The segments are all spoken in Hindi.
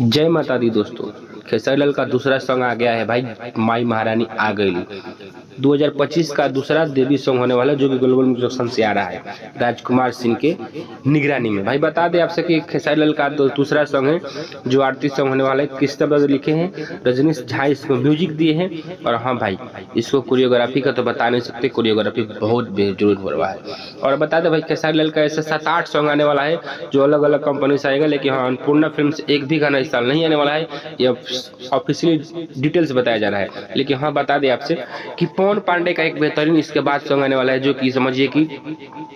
जय माता दी दोस्तों। खेसारी लाल का दूसरा सॉन्ग आ गया है भाई, माई महारानी आ गई। 2025 का दूसरा देवी सॉन्ग होने वाला है, जो कि ग्लोबल म्यूजिक संघ से आ रहा है राजकुमार सिंह के निगरानी में। भाई बता दें आपसे कि खेसारी लाल का दूसरा सॉन्ग है, जो आरती सॉन्ग होने वाला है। कृष्णा ब्रदर लिखे हैं, रजनीश झा इसको म्यूजिक दिए हैं। और हाँ भाई, इसको कोरियोग्राफी का तो बता नहीं सकते, कोरियोग्राफी बहुत बेजोड़ हो रहा है। और बता दें भाई, खेसारी लाल का ऐसे 7-8 सॉन्ग आने वाला है, जो अलग अलग कंपनी से आएगा। लेकिन हाँ, अन्नपूर्णा फिल्म से एक भी गाना इस साल नहीं आने वाला है, यह ऑफिशियली डिटेल्स बताया जा रहा है। लेकिन हाँ, बता दें आपसे कि पवन पांडे का एक बेहतरीन इसके बाद सॉन्ग आने वाला है, जो कि समझिए कि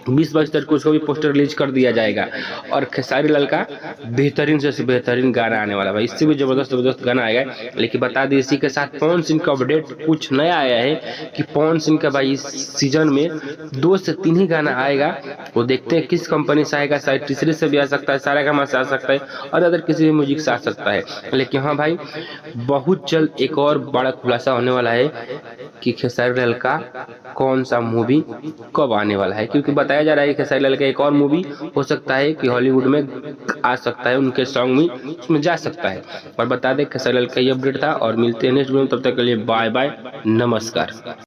20 बजे तक उसको भी पोस्टर रिलीज कर दिया जाएगा। और खेसारी लाल का बेहतरीन से बेहतरीन गाना आने वाला है भाई, इससे भी जबरदस्त गाना आएगा। लेकिन बता दें, इसी के साथ पवन सिंह का अपडेट कुछ नया आया है कि पवन सिंह का भाई इस सीजन में 2 से 3 ही गाना आएगा। वो देखते हैं किस कंपनी से आएगा, शायद तीसरे से भी आ सकता है, सारेगामा से आ सकता है, और अदर किसी भी म्यूजिक से आ सकता है। लेकिन हाँ भाई, बहुत जल्द एक और बड़ा खुलासा होने वाला है कि खेसारी लाल का कौन सा मूवी कब आने वाला है, क्योंकि बताया जा रहा है कि खेसारी लाल का एक और मूवी हो सकता है कि हॉलीवुड में आ सकता है, उनके सॉन्ग में उसमें जा सकता है। और बता दें, खेसारी लाल का ये अपडेट था, और मिलते हैं नेक्स्ट वीडियो में। तब तक के लिए बाय बाय, नमस्कार।